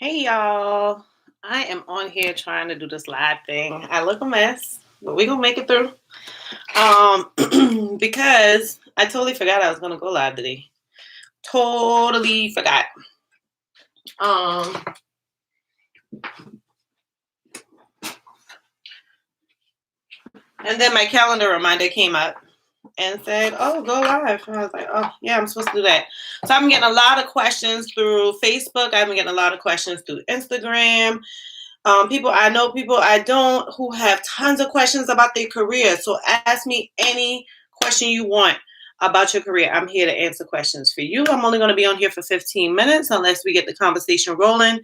Hey y'all. I am on here trying to do this live thing. I look a mess, but we're gonna make it through. Because I totally forgot I was gonna go live today. Totally forgot. Um and then my calendar reminder came up and said, "Oh, go live." And I was like, "Oh, yeah, I'm supposed to do that." So I'm getting a lot of questions through Facebook. I've been getting a lot of questions through Instagram. People I don't who have tons of questions about their career. So ask me any question you want about your career. I'm here to answer questions for you. I'm only going to be on here for 15 minutes unless we get the conversation rolling.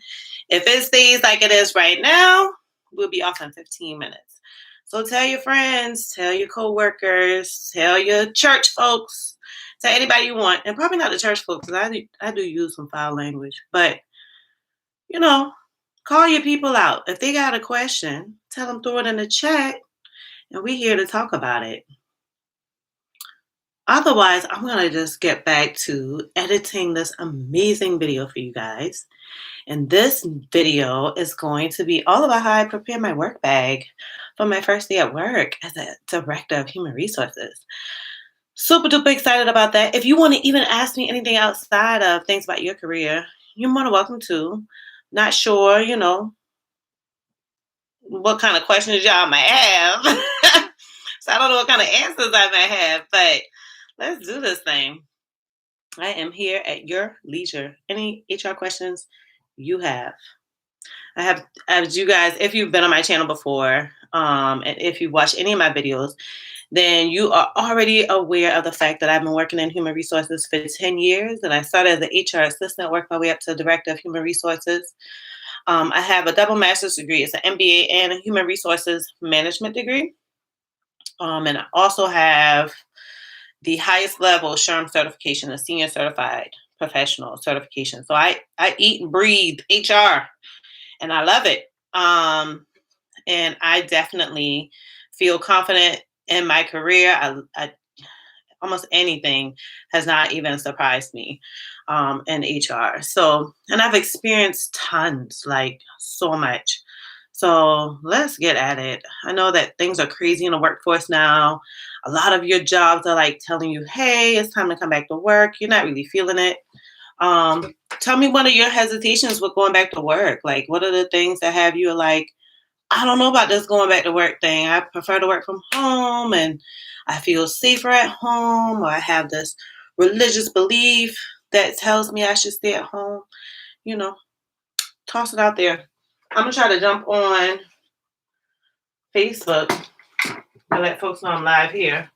If it stays like it is right now, we'll be off in 15 minutes. So tell your friends, tell your coworkers, tell your church folks, tell anybody you want, and probably not the church folks because I do use some foul language, but you know, call your people out. If they got a question, tell them throw it in the chat and we're here to talk about it. Otherwise, I'm going to just get back to editing this amazing video for you guys. And this video is going to be all about how I prepare my work bag for my first day at work as a director of human resources. Super duper excited about that. If you want to even ask me anything outside of things about your career, you're more than welcome to. Not sure, what kind of questions y'all might have. So I don't know what kind of answers I might have, but let's do this thing. I am here at your leisure. Any HR questions you have? I have, as you guys, if you've been on my channel before, and if you watch any of my videos, then you are already aware of the fact that I've been working in human resources for 10 years. And I started as an HR assistant, worked my way up to director of human resources. I have a double master's degree. It's an MBA and a human resources management degree. And I also have the highest level SHRM certification, a senior certified professional certification. So I eat and breathe HR and I love it. And I definitely feel confident in my career. I almost anything has not even surprised me in HR. So, and I've experienced tons, like so much. So let's get at it. I know that things are crazy in the workforce now. A lot of your jobs are like telling you, hey, it's time to come back to work. You're not really feeling it. Tell me one of your hesitations with going back to work. Like, what are the things that have you like, I don't know about this going back to work thing. I prefer to work from home and I feel safer at home, or I have this religious belief that tells me I should stay at home. You know, toss it out there. I'm gonna try to jump on Facebook to let folks know I'm live here.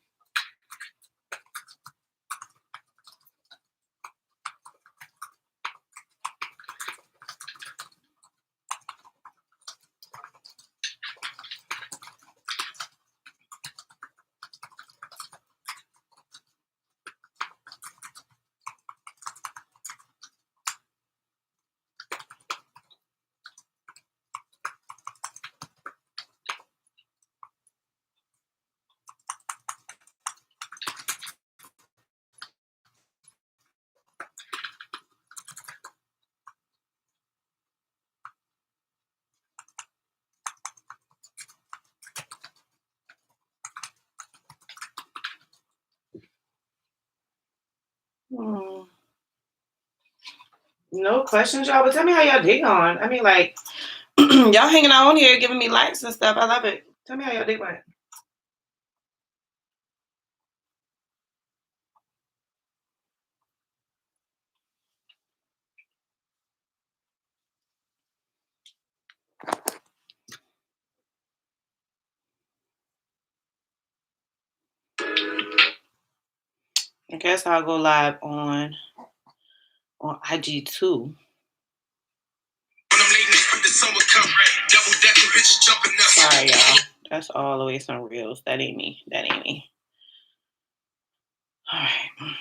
Hmm. No questions, y'all. But tell me how y'all day going. I mean, like, y'all hanging out on here, giving me likes and stuff. I love it. Tell me how y'all day went. I guess I'll go live on IG too. Sorry, y'all. That's all the way some reels. That ain't me. That ain't me. All right.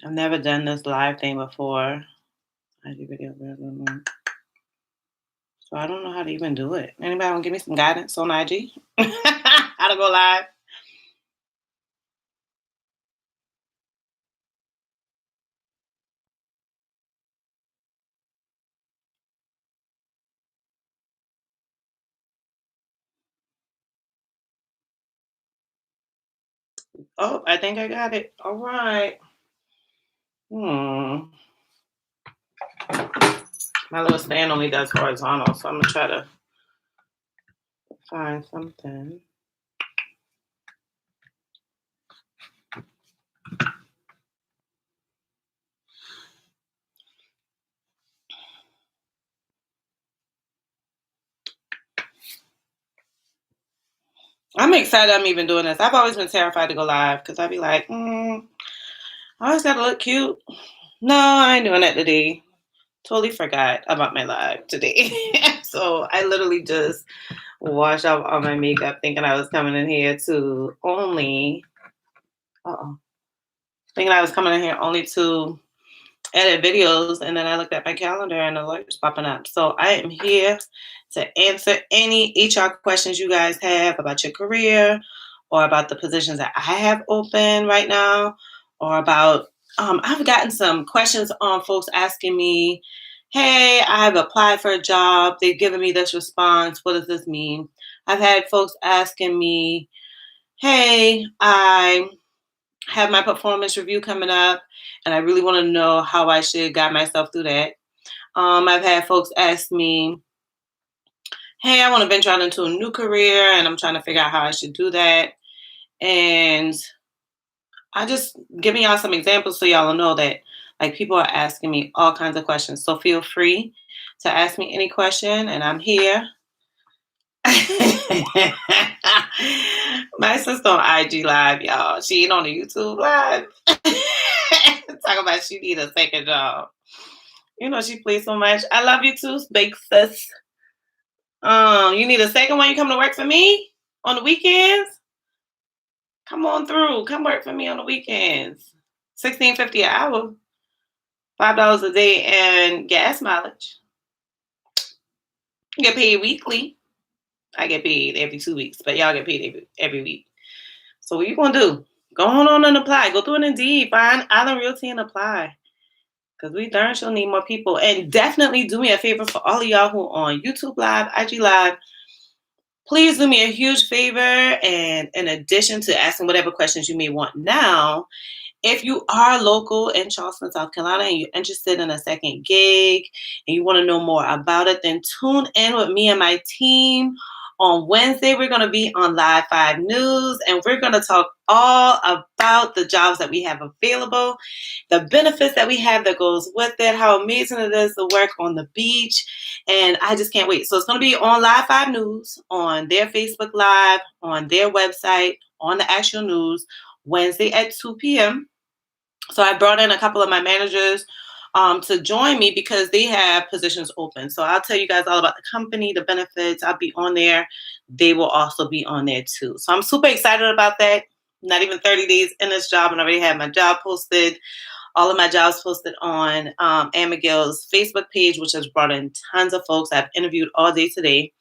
I've never done this live thing before. IG video. So I don't know how to even do it. Anybody want to give me some guidance on IG? How to go live? Oh, I think I got it. All right. Hmm. My little stand only does horizontal, so I'm gonna try to find something. I'm excited I'm even doing this. I've always been terrified to go live because I'd be like, I always gotta look cute. No, I ain't doing that today. Totally forgot about my live today. So I literally just washed off all my makeup thinking I was coming in here to only, thinking I was coming in here only to edit videos, and then I looked at my calendar and alerts popping up. So I am here to answer any HR questions you guys have about your career or about the positions that I have open right now, or about I've gotten some questions on folks asking me, hey, I've applied for a job, they've given me this response, what does this mean? I've had folks asking me, hey, I have my performance review coming up, and I really want to know how I should guide myself through that. I've had folks ask me, hey, I want to venture out into a new career, and I'm trying to figure out how I should do that. And I just giving y'all some examples so y'all will know that like people are asking me all kinds of questions. So feel free to ask me any question, and I'm here. My sister on IG Live, y'all. She ain't on the YouTube Live. Talk about she need a second job. You know she plays so much. I love you too, big sis. You need a second one. You come to work for me on the weekends? Come on through. Come work for me on the weekends. $16.50 an hour, $5 a day, and gas mileage. You get paid weekly. I get paid every 2 weeks, but y'all get paid every week. So what you gonna do? Go on and apply. Go through an Indeed. Find Island Realty and apply. Because we darn sure need more people. And definitely do me a favor for all of y'all who are on YouTube Live, IG Live. Please do me a huge favor. And in addition to asking whatever questions you may want now, if you are local in Charleston, South Carolina, and you're interested in a second gig and you want to know more about it, then tune in with me and my team. On Wednesday, we're going to be on Live 5 News, and we're going to talk all about the jobs that we have available, the benefits that we have that goes with it, how amazing it is to work on the beach, and I just can't wait. So it's going to be on Live 5 News, on their Facebook Live, on their website, on the actual news, Wednesday at 2 p.m. So I brought in a couple of my managers to join me because they have positions open. So I'll tell you guys all about the company, the benefits. I'll be on there. They will also be on there too. So I'm super excited about that. Not even 30 days in this job, and I already have my job posted. All of my jobs posted on Ann McGill's Facebook page, which has brought in tons of folks. I've interviewed all day today.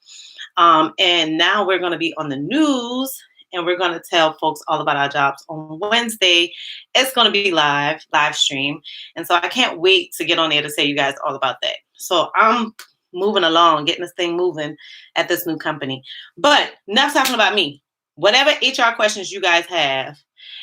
And now we're going to be on the news, and we're going to tell folks all about our jobs on Wednesday. It's going to be live stream. And so I can't wait to get on there to tell you guys all about that. So I'm moving along, getting this thing moving at this new company. But enough talking about me. Whatever HR questions you guys have,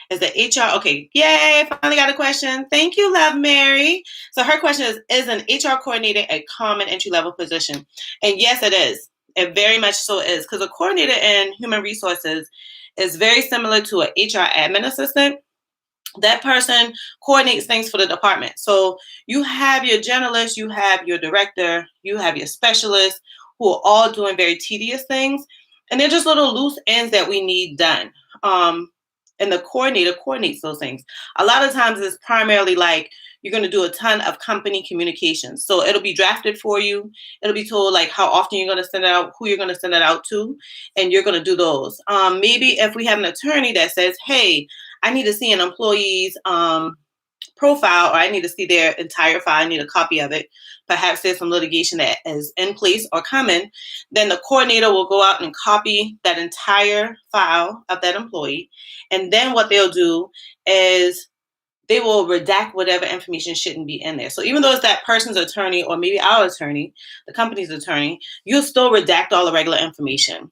is the HR, okay, yay, finally got a question. Thank you, Love Mary. So her question is an HR coordinator a common entry-level position? And yes, it is. It very much so is, because a coordinator in human resources is very similar to an HR admin assistant. That person coordinates things for the department. So you have your generalist, you have your director, you have your specialist, who are all doing very tedious things. And they're just little loose ends that we need done. And the coordinator coordinates those things. A lot of times it's primarily like you're going to do a ton of company communications. So it'll be drafted for you. It'll be told like how often you're going to send it out, who you're going to send it out to, and you're going to do those. Maybe if we have an attorney that says, hey, I need to see an employee's profile, or I need to see their entire file, I need a copy of it. Perhaps there's some litigation that is in place or coming, then the coordinator will go out and copy that entire file of that employee. And then what they'll do is they will redact whatever information shouldn't be in there. So even though it's that person's attorney, or maybe our attorney, the company's attorney, you'll still redact all the regular information.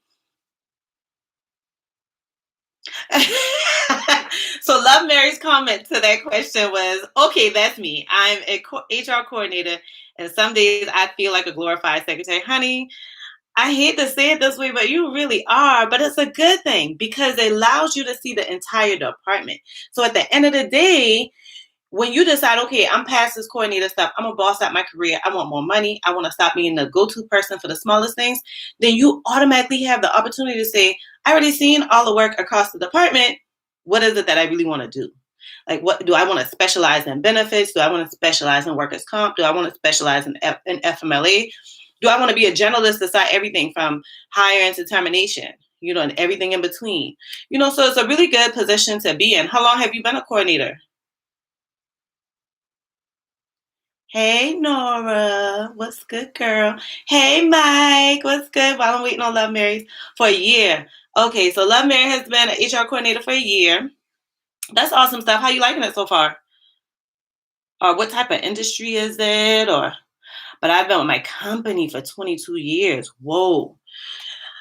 So Love Mary's comment to that question was, okay, that's me. I'm a HR coordinator, and some days I feel like a glorified secretary. Honey, I hate to say it this way, but you really are. But it's a good thing because it allows you to see the entire department. So at the end of the day, when you decide, okay, I'm past this coordinator stuff, I'm a boss at my career, I want more money, I want to stop being the go-to person for the smallest things, then you automatically have the opportunity to say, I already seen all the work across the department. What is it that I really want to do? Like, what do I want to specialize in benefits? Do I want to specialize in workers' comp? Do I want to specialize in FMLA? Do I want to be a generalist, decide everything from hire and termination, and everything in between? So it's a really good position to be in. How long have you been a coordinator? Hey Nora, what's good, girl? Hey Mike, what's good? While I'm waiting on Love Mary for a year. Okay, so Love Mary has been an HR coordinator for a year. That's awesome stuff. How you liking it so far? Or what type of industry is it? But I've been with my company for 22 years. Whoa.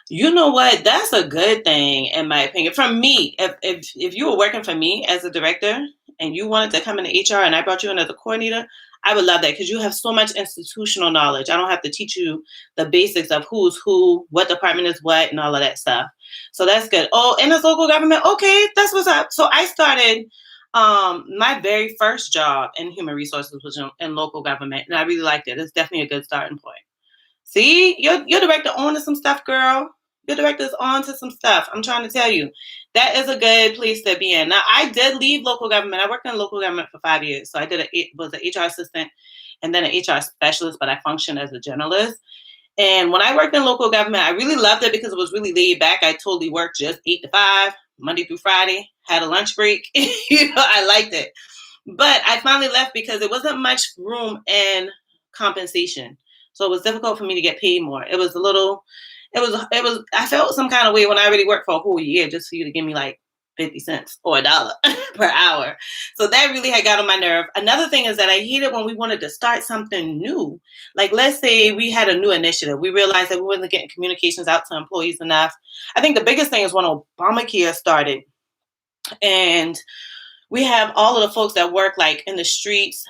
You know what? That's a good thing, in my opinion. From me, if you were working for me as a director and you wanted to come into HR and I brought you in as a coordinator, I would love that because you have so much institutional knowledge. I don't have to teach you the basics of who's who, what department is what, and all of that stuff. So that's good. Oh, and it's local government. Okay, that's what's up. So I started my very first job in human resources was in local government, and I really liked it. It's definitely a good starting point. See, your director on to some stuff, girl. Your director's on to some stuff. I'm trying to tell you. That is a good place to be in. Now, I did leave local government. I worked in local government for 5 years. So I was an HR assistant and then an HR specialist, but I functioned as a generalist. And when I worked in local government, I really loved it because it was really laid back. I totally worked just 8 to 5, Monday through Friday, had a lunch break. I liked it. But I finally left because there wasn't much room in compensation. So it was difficult for me to get paid more. I felt some kind of way when I already worked for a whole year just for you to give me like 50 cents or $1 per hour. So that really had got on my nerve. Another thing is that I hated when we wanted to start something new. Like, let's say we had a new initiative. We realized that we wasn't getting communications out to employees enough. I think the biggest thing is when Obamacare started and we have all of the folks that work like in the streets,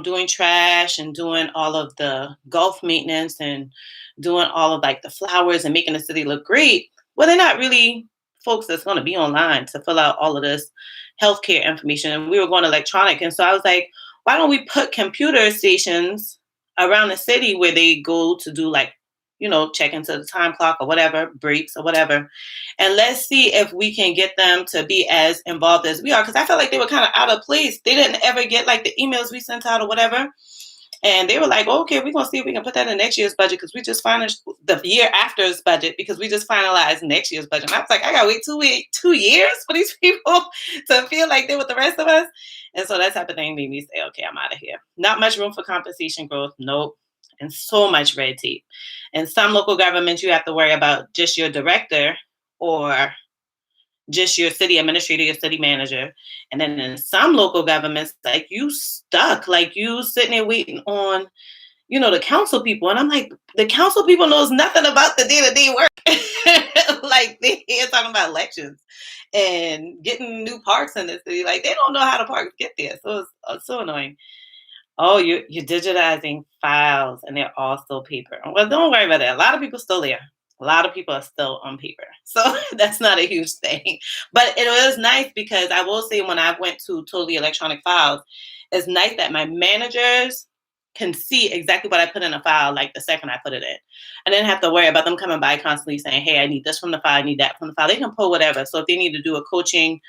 doing trash and doing all of the golf maintenance and doing all of like the flowers and making the city look great. Well, they're not really folks that's going to be online to fill out all of this healthcare information. And we were going electronic. And so I was like, why don't we put computer stations around the city where they go to do like, check into the time clock or whatever, breaks or whatever. And let's see if we can get them to be as involved as we are. Because I felt like they were kind of out of place. They didn't ever get like the emails we sent out or whatever. And they were like, okay, we're going to see if we can put that in next year's budget because we just finished the year after's budget because we just finalized next year's budget. And I was like, I got to wait 2 years for these people to feel like they're with the rest of us. And so that type of thing made me say, okay, I'm out of here. Not much room for compensation growth. Nope. And so much red tape. In some local governments, you have to worry about just your director or just your city administrator, your city manager. And then in some local governments, like you stuck, like you sitting there waiting on, the council people. And I'm like, the council people knows nothing about the day-to-day work. Like they're talking about elections and getting new parks in the city. Like they don't know how the parks get there. So it's so annoying. Oh, you're digitizing files and they're all still paper. Well, don't worry about that. A lot of people still there. A lot of people are still on paper. So that's not a huge thing. But it was nice because I will say when I went to totally electronic files, it's nice that my managers can see exactly what I put in a file like the second I put it in. I didn't have to worry about them coming by constantly saying, hey, I need this from the file, I need that from the file. They can pull whatever. So if they need to do a coaching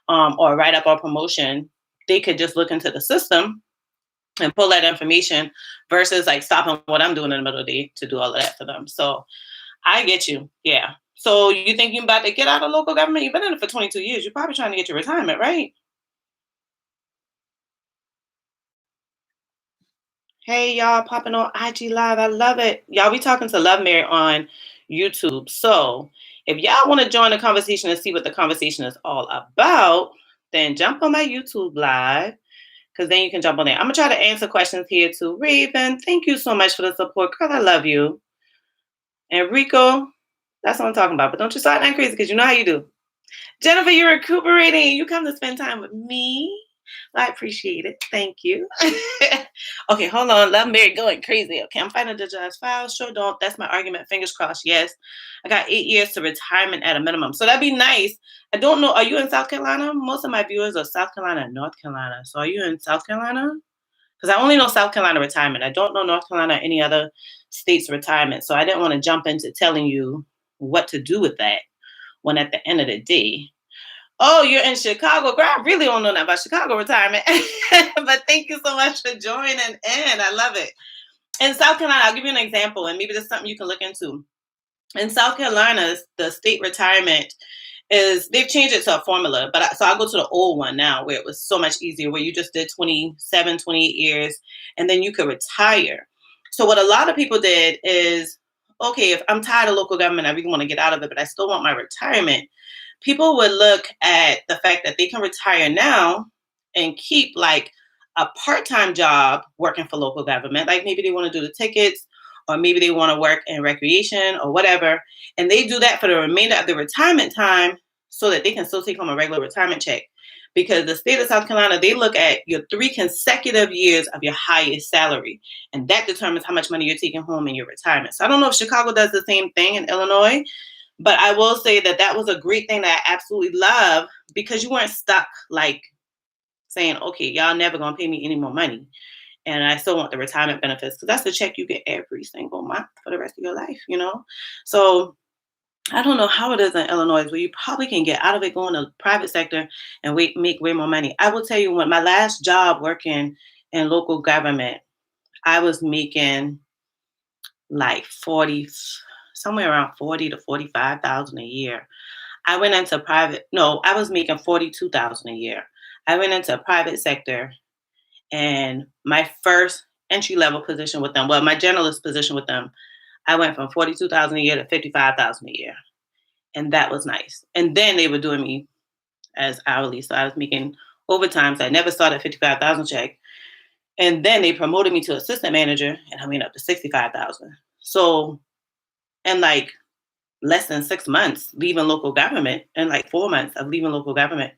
or write up or promotion, they could just look into the system and pull that information versus like stopping what I'm doing in the middle of the day to do all of that for them. So I get you. Yeah. So you think you're about to get out of local government? You've been in it for 22 years. You're probably trying to get your retirement, right? Hey, y'all popping on IG Live. I love it. Y'all, we talking to Love Mary on YouTube. So if y'all want to join the conversation and see what the conversation is all about, then jump on my YouTube Live because then you can jump on there. I'm going to try to answer questions here too. Raven, thank you so much for the support. Girl, I love you. And Rico, that's what I'm talking about. But don't you start that crazy because you know how you do. Jennifer, you're recuperating. You come to spend time with me. I appreciate it. Thank you. Okay, hold on. Love Mary going crazy. Okay, I'm finding the judge file. Sure don't. That's my argument. Fingers crossed. Yes. I got 8 years to retirement at a minimum. So that'd be nice. I don't know. Are you in South Carolina? Most of my viewers are South Carolina and North Carolina. So are you in South Carolina? Because I only know South Carolina retirement. I don't know North Carolina or any other states retirement. So I didn't want to jump into telling you what to do with that when at the end of the day, oh, you're in Chicago. Girl, I really don't know nothing about Chicago retirement. But thank you so much for joining in. I love it. In South Carolina, I'll give you an example, and maybe there's something you can look into. In South Carolina, the state retirement is they've changed it to a formula, but so I'll go to the old one now where it was so much easier, where you just did 27, 28 years, and then you could retire. So what a lot of people did is, okay, if I'm tired of local government, I really want to get out of it, but I still want my retirement. People would look at the fact that they can retire now and keep like a part-time job working for local government. Like maybe they want to do the tickets, or maybe they want to work in recreation or whatever. And they do that for the remainder of the retirement time so that they can still take home a regular retirement check. Because the state of South Carolina, they look at your 3 consecutive years of your highest salary. And that determines how much money you're taking home in your retirement. So I don't know if Chicago does the same thing in Illinois, but I will say that that was a great thing that I absolutely love, because you weren't stuck like saying, okay, y'all never going to pay me any more money. And I still want the retirement benefits, because that's the check you get every single month for the rest of your life. So I don't know how it is in Illinois, where you probably can get out of it going to the private sector and make way more money. I will tell you, when my last job working in local government, I was making like 40, somewhere around 40 to 45,000 a year. I went into private, no, I was making 42,000 a year. I went into private sector, and my first entry level position with them, well, my generalist position with them, I went from 42,000 a year to 55,000 a year. And that was nice. And then they were doing me as hourly. So I was making overtime. So I never started 55,000 check. And then they promoted me to assistant manager, and I went up to 65,000. So, and like less than 6 months leaving local government, and like 4 months of leaving local government,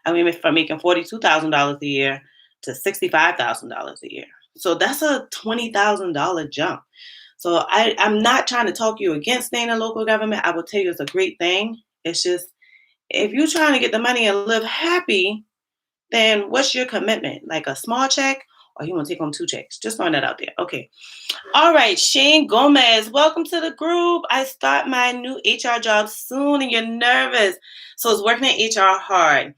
I mean, from making $42,000 a year to $65,000 a year. So that's a $20,000 jump. So I'm not trying to talk you against staying in local government. I will tell you it's a great thing. It's just, if you're trying to get the money and live happy, then what's your commitment? Like a small check, or you want to take home 2 checks? Just throwing that out there. Okay. All right, Shane Gomez, welcome to the group. I start my new HR job soon, and you're nervous. So it's working in HR hard.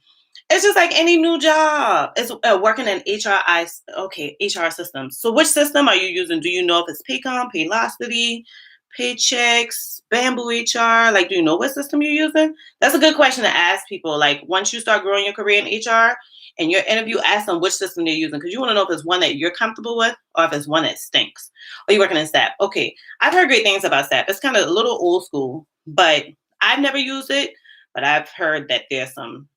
It's just like any new job. It's working in HR systems. So which system are you using? Do you know if it's Paycom, Paylocity, Paychecks, Bamboo HR? Like, do you know what system you're using? That's a good question to ask people. Like, once you start growing your career in HR and your interview, ask them which system they're using, because you want to know if it's one that you're comfortable with or if it's one that stinks. Or you're working in SAP. Okay, I've heard great things about SAP. It's kind of a little old school, but I've never used it. But I've heard that there's some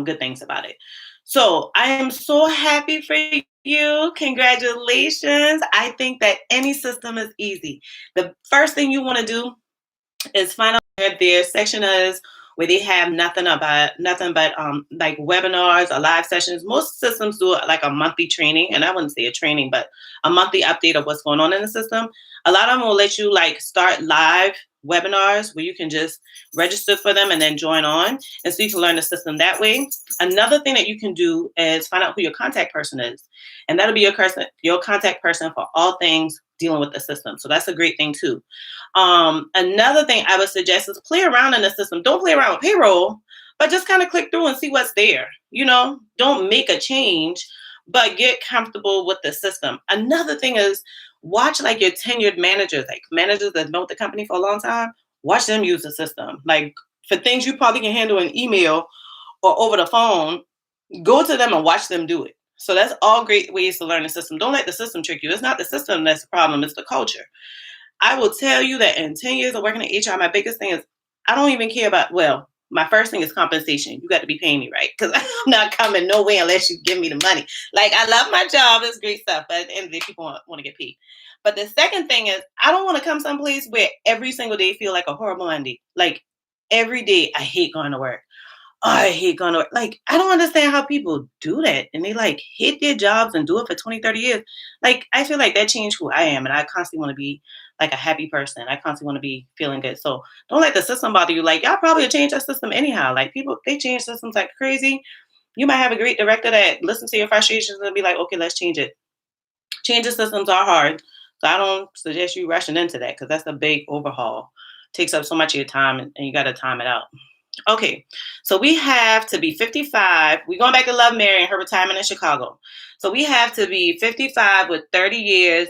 good things about it. So I am so happy for you. Congratulations. I think that any system is easy. The first thing you want to do is find out where their section is, where they have nothing but like webinars or live sessions. Most systems do like a monthly training, and I wouldn't say a training, but a monthly update of what's going on in the system. A lot of them will let you like start live webinars where you can just register for them and then join on, and so you can learn the system that way. Another thing that you can do is find out who your contact person is, and that'll be your contact person for all things dealing with the system. So that's a great thing too. Another thing I would suggest is play around in the system. Don't play around with payroll, but just kind of click through and see what's there. Don't make a change, but get comfortable with the system. Another thing is watch like your tenured managers, like managers that have been with the company for a long time. Watch them use the system. Like for things you probably can handle in email or over the phone, go to them and watch them do it. So that's all great ways to learn the system. Don't let the system trick you. It's not the system that's the problem, it's the culture. I will tell you that in 10 years of working in HR, my biggest thing is I don't even care about, well, my first thing is compensation. You got to be paying me right, because I'm not coming no way unless you give me the money. Like, I love my job. It's great stuff. But at the end of the day, people want to get paid. But the second thing is I don't want to come someplace where every single day feel like a horrible Monday. Like every day I hate going to work. I hate going to work. Like, I don't understand how people do that. And they like hate their jobs and do it for 20, 30 years. Like, I feel like that changed who I am. And I constantly want to be like a happy person. I constantly want to be feeling good. So don't let the system bother you. Like, y'all probably change that system anyhow. Like, people, they change systems like crazy. You might have a great director that listens to your frustrations and be like, okay, let's change it. Change the systems are hard. So I don't suggest you rushing into that because that's a big overhaul. Takes up so much of your time and you got to time it out. Okay, so we have to be 55. We're going back to Love Mary and her retirement in Chicago. So we have to be 55 with 30 years.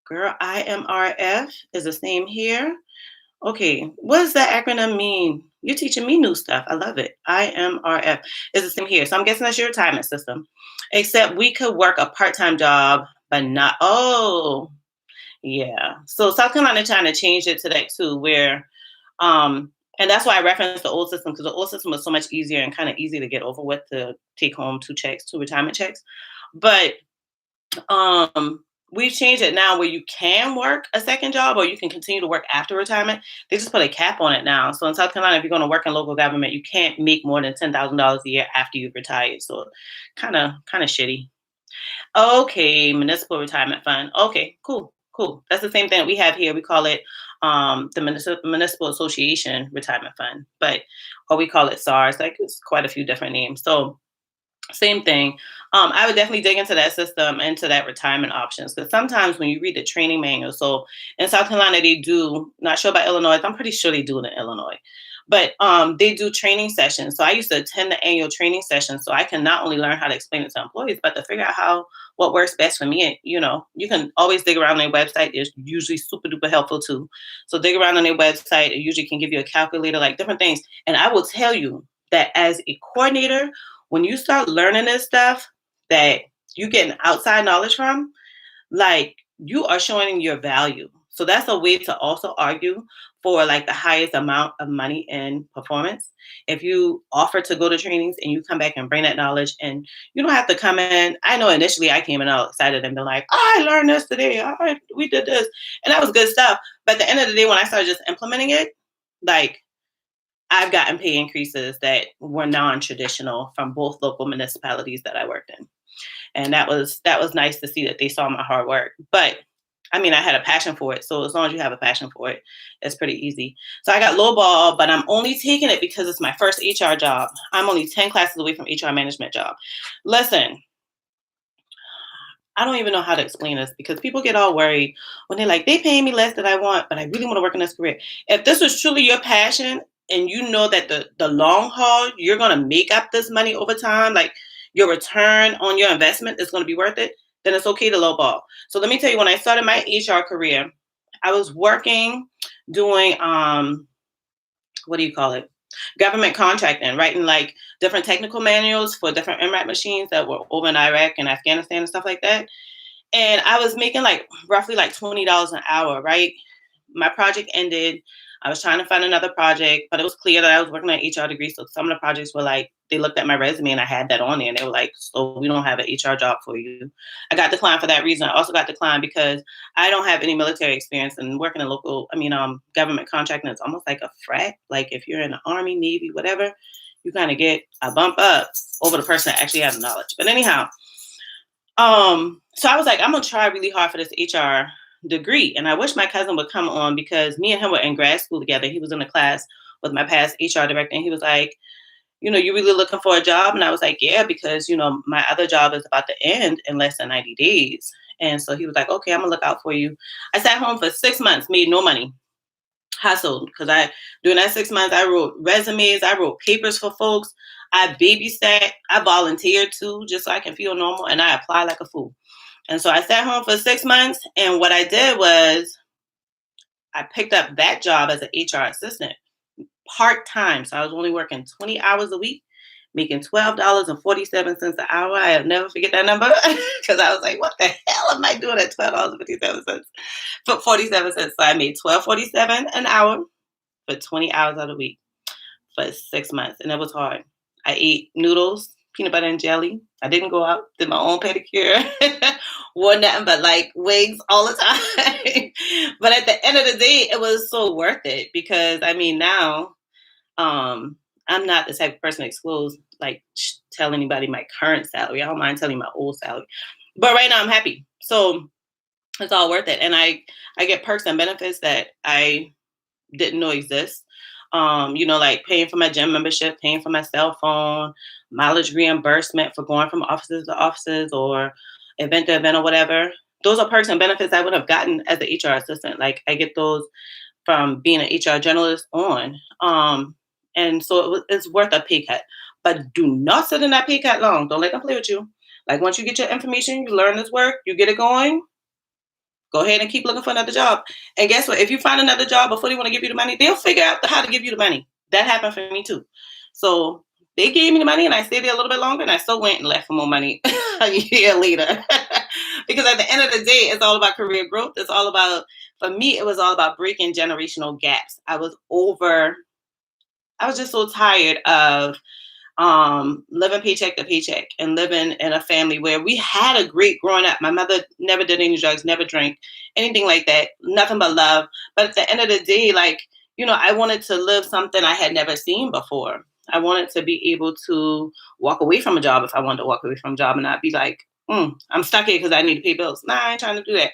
Girl, IMRF is the same here. Okay, what does that acronym mean? You're teaching me new stuff. I love it. IMRF is the same here. So I'm guessing that's your retirement system. Except we could work a part-time job, but not. Oh, yeah. So South Carolina trying to change it to that too, where and that's why I referenced the old system because the old system was so much easier and kind of easy to get over with to take home two retirement checks. But we've changed it now where you can work a second job or you can continue to work after retirement. They just put a cap on it now. So in South Carolina, if you're going to work in local government, you can't make more than $10,000 a year after you've retired. So kind of shitty. Okay, municipal retirement fund. Okay, cool, cool. That's the same thing that we have here. We call it the municipal association retirement fund, but or we call it SARS. Like it's quite a few different names. So same thing. I would definitely dig into that system, into that retirement options, because sometimes when you read the training manual, so in South Carolina they do. Not sure about Illinois. I'm pretty sure they do it in Illinois, but they do training sessions. So I used to attend the annual training sessions, so I can not only learn how to explain it to employees, but to figure out what works best for me. And, you can always dig around on their website. It's usually super duper helpful too. So dig around on their website. It usually can give you a calculator, like different things. And I will tell you that as a coordinator, when you start learning this stuff that you get outside knowledge from, like you are showing your value. So that's a way to also argue for like the highest amount of money in performance. If you offer to go to trainings and you come back and bring that knowledge and you don't have to come in. I know initially I came in all excited and been like, oh, I learned this today. We did this. And that was good stuff. But at the end of the day, when I started just implementing it, like I've gotten pay increases that were non-traditional from both local municipalities that I worked in. And that was nice to see that they saw my hard work. But I mean, I had a passion for it. So as long as you have a passion for it, it's pretty easy. So I got lowball, but I'm only taking it because it's my first HR job. I'm only 10 classes away from HR management job. Listen, I don't even know how to explain this because people get all worried when they're like, they pay me less than I want, but I really want to work in this career. If this was truly your passion and you know that the long haul, you're going to make up this money over time, like your return on your investment is going to be worth it, then it's okay to lowball. So let me tell you, when I started my HR career, I was working doing, what do you call it? Government contracting, writing like different technical manuals for different MRAP machines that were over in Iraq and Afghanistan and stuff like that. And I was making like roughly like $20 an hour, right? My project ended. I was trying to find another project, but it was clear that I was working on an HR degree. So some of the projects were like, they looked at my resume and I had that on there and they were like, so we don't have an HR job for you. I got declined for that reason. I also got declined because I don't have any military experience and working in government contracting is almost like a frat. Like if you're in the Army, Navy, whatever, you kind of get a bump up over the person that actually has knowledge. But anyhow, so I was like, I'm gonna try really hard for this HR degree. And I wish my cousin would come on because me and him were in grad school together. He was in a class with my past HR director. And he was like, you really looking for a job? And I was like, yeah, because, my other job is about to end in less than 90 days. And so he was like, okay, I'm gonna look out for you. I sat home for 6 months, made no money, hustled. Because during that 6 months, I wrote resumes, I wrote papers for folks. I babysat, I volunteered too, just so I can feel normal. And I applied like a fool. And so I sat home for 6 months. And what I did was I picked up that job as an HR assistant part-time. So I was only working 20 hours a week, making $12.47 an hour. I'll never forget that number because I was like, what the hell am I doing at $12.57 for 47 cents? So I made $12.47 an hour for 20 hours out of the week for 6 months. And it was hard. I ate noodles, peanut butter and jelly. I didn't go out, did my own pedicure, wore nothing but like wigs all the time. But at the end of the day, it was so worth it because now, I'm not the type of person that disclose, like, tell anybody my current salary. I don't mind telling my old salary. But right now I'm happy. So it's all worth it. And I get perks and benefits that I didn't know exist. Like paying for my gym membership, paying for my cell phone, mileage reimbursement for going from offices to offices or event to event or whatever. Those are perks and benefits I would have gotten as an HR assistant. Like I get those from being an HR journalist on. And so it's worth a pay cut. But do not sit in that pay cut long. Don't let them play with you. Like once you get your information, you learn this work, you get it going, go ahead and keep looking for another job. And guess what? If you find another job before they want to give you the money, they'll figure out how to give you the money. That happened for me too. So they gave me the money and I stayed there a little bit longer and I still went and left for more money a year later. Because at the end of the day, it's all about career growth. It's all about, for me, it was all about breaking generational gaps. I was just so tired of living paycheck to paycheck and living in a family where we had a great growing up. My mother never did any drugs, never drank, anything like that, nothing but love. But at the end of the day, I wanted to live something I had never seen before. I wanted to be able to walk away from a job if I wanted to walk away from a job and not be like, I'm stuck here because I need to pay bills. Nah, I ain't trying to do that.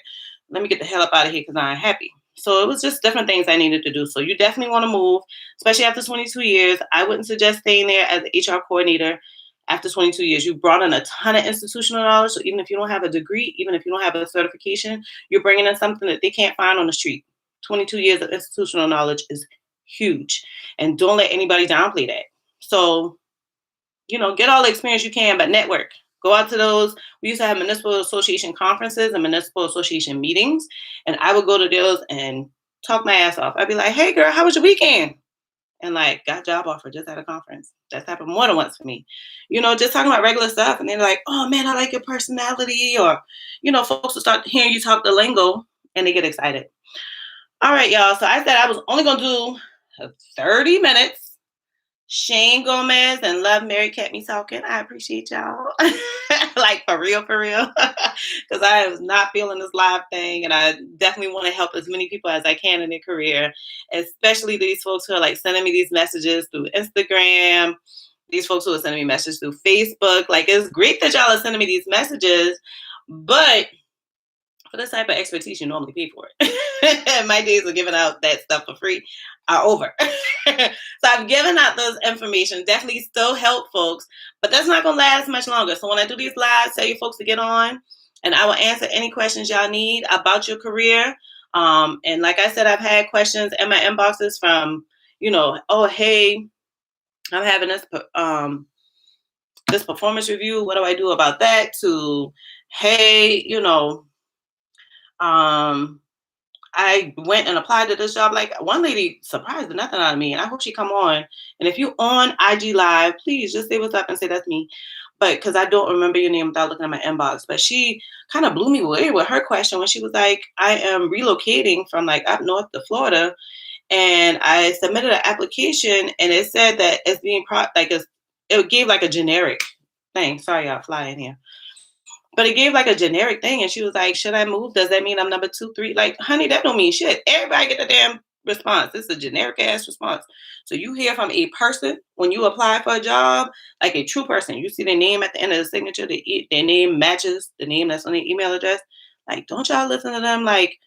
Let me get the hell up out of here because I'm happy. So it was just different things I needed to do. So you definitely want to move, especially after 22 years. I wouldn't suggest staying there as an HR coordinator after 22 years. You brought in a ton of institutional knowledge. So even if you don't have a degree, even if you don't have a certification, you're bringing in something that they can't find on the street. 22 years of institutional knowledge is huge. And don't let anybody downplay that. So, get all the experience you can, but network. Go out to those. We used to have municipal association conferences and municipal association meetings, and I would go to those and talk my ass off. I'd be like, "Hey, girl, how was your weekend?" And got job offer just at a conference. That's happened more than once for me. Just talking about regular stuff, and they're like, "Oh man, I like your personality," or folks will start hearing you talk the lingo, and they get excited. All right, y'all. So I said I was only gonna do 30 minutes. Shane Gomez and Love Mary kept me talking. I appreciate y'all. Like for real, for real. Because I was not feeling this live thing. And I definitely want to help as many people as I can in their career, especially these folks who are like sending me these messages through Instagram, these folks who are sending me messages through Facebook. Like it's great that y'all are sending me these messages, but for this type of expertise, you normally pay for it. My days of giving out that stuff for free are over. So I've given out those information, definitely still help folks, but that's not going to last much longer. So when I do these lives, tell you folks to get on and I will answer any questions y'all need about your career. And like I said, I've had questions in my inboxes from, oh, hey, I'm having this performance review. What do I do about that? To, hey, I went and applied to this job. Like one lady surprised the nothing out of me, and I hope she come on. And if you on IG Live, please just say what's up and say that's me. But because I don't remember your name without looking at my inbox. But she kind of blew me away with her question when she was like, "I am relocating from like up north to Florida, and I submitted an application, and it said that it's being it gave like a generic thing. Sorry, y'all flying here." But it gave like a generic thing. And she was like, should I move? Does that mean I'm number 2, 3? Like, honey, that don't mean shit. Everybody get the damn response. This is a generic ass response. So you hear from a person when you apply for a job, like a true person. You see their name at the end of the signature. Their name matches the name that's on their email address. Like, don't y'all listen to them like,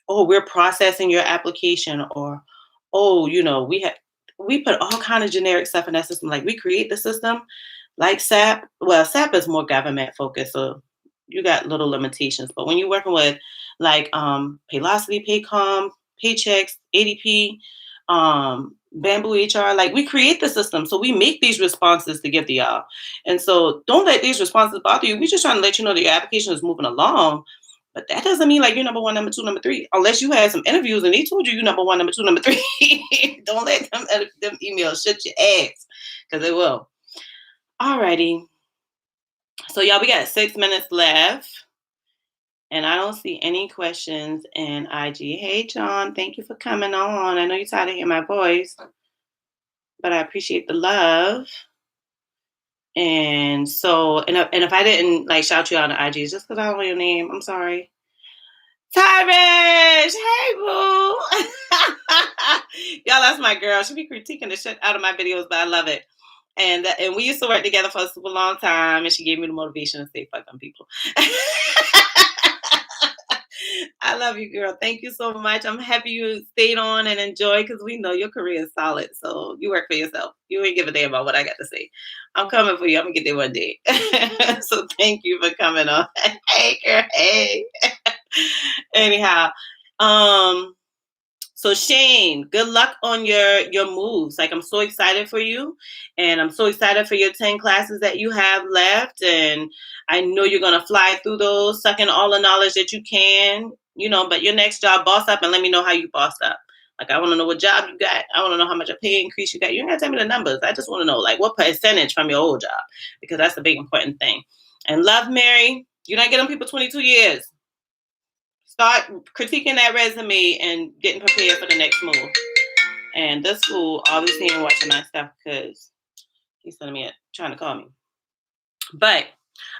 oh, we're processing your application, or, oh, we put all kind of generic stuff in that system. Like we create the system like SAP. Well, SAP is more government focused. So you got little limitations. But when you're working with like Paylocity, Paycom, Paychecks, ADP, Bamboo HR, like we create the system. So we make these responses to give to y'all. And so don't let these responses bother you. We're just trying to let you know that your application is moving along. But that doesn't mean like you're number 1, number 2, number 3, unless you had some interviews and they told you you're number 1, number 2, number 3. Don't let them emails shut your ass, because it will. Alrighty. So y'all, we got 6 minutes left. And I don't see any questions in IG. Hey, John, thank you for coming on. I know you're tired of hearing my voice, but I appreciate the love. And so, and if I didn't like shout you out on IG, just because I don't know your name, I'm sorry. Tyrish, hey boo. Y'all, that's my girl. She be critiquing the shit out of my videos, but I love it. And we used to work together for a super long time, and she gave me the motivation to say fuck them people. I love you, girl. Thank you so much. I'm happy you stayed on and enjoyed because we know your career is solid. So you work for yourself. You ain't give a damn about what I got to say. I'm coming for you. I'm gonna get there one day. So thank you for coming on. Hey, girl. Hey. Anyhow, um, so Shane, good luck on your moves. Like I'm so excited for you, and I'm so excited for your 10 classes that you have left. And I know you're gonna fly through those, sucking all the knowledge that you can. But your next job, boss up, and let me know how you bossed up. Like I want to know what job you got. I want to know how much a pay increase you got. You don't gotta tell me the numbers. I just want to know like what percentage from your old job, because that's a big important thing. And love, Mary, you're not getting people 22 years. Start critiquing that resume and getting prepared for the next move. And this fool obviously ain't watching my stuff because he's sending me trying to call me. But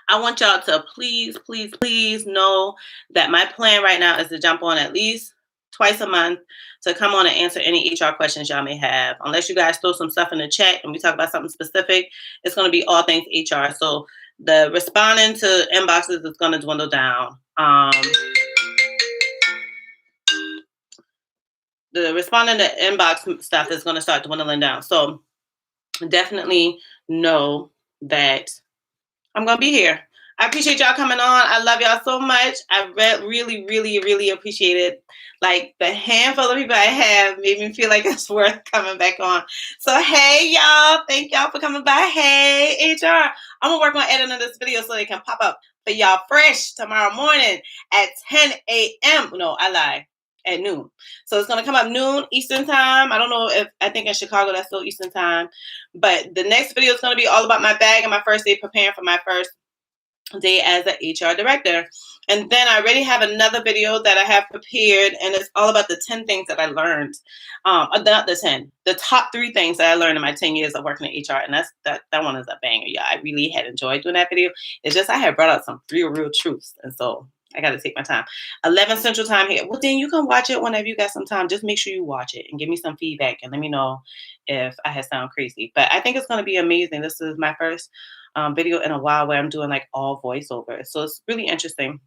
I want y'all to please, please, please know that my plan right now is to jump on at least twice a month to come on and answer any HR questions y'all may have. Unless you guys throw some stuff in the chat and we talk about something specific, it's going to be all things HR. So the responding to inboxes is going to dwindle down. The responding to inbox stuff is going to start dwindling down. So definitely know that I'm going to be here. I appreciate y'all coming on. I love y'all so much. I really, really, really appreciate it. Like the handful of people I have made me feel like it's worth coming back on. So, hey, y'all. Thank y'all for coming by. Hey, HR. I'm going to work on editing this video so they can pop up for y'all fresh tomorrow morning at 10 a.m. No, I lie. At noon. So it's going to come up noon Eastern time. I don't know I think in Chicago that's still Eastern time. But the next video is going to be all about my bag and my first day preparing for my first day as an HR director. And then I already have another video that I have prepared, and it's all about the 10 things that I learned. Not the 10, the top 3 things that I learned in my 10 years of working in HR. And that one is a banger. Yeah, I really had enjoyed doing that video. It's just I had brought out some real truths. And so I got to take my time. 11 Central Time here. Well, then you can watch it whenever you got some time. Just make sure you watch it and give me some feedback and let me know if I had sound crazy. But I think it's going to be amazing. This is my first video in a while where I'm doing like all voiceover. So it's really interesting.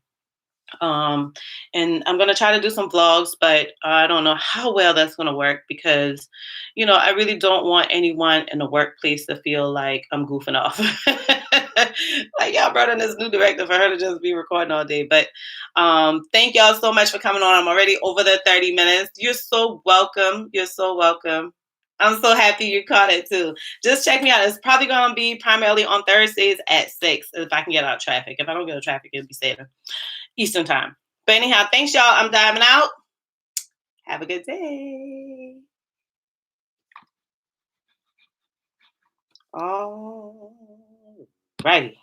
And I'm going to try to do some vlogs, but I don't know how well that's going to work because, I really don't want anyone in the workplace to feel like I'm goofing off. Like y'all brought in this new director for her to just be recording all day. But thank y'all so much for coming on. I'm already over the 30 minutes. You're so welcome. You're so welcome. I'm so happy you caught it too. Just check me out. It's probably going to be primarily on Thursdays at 6 if I can get out of traffic. If I don't get out of traffic, it'll be 7 Eastern time. But anyhow, thanks y'all. I'm diving out. Have a good day. All righty.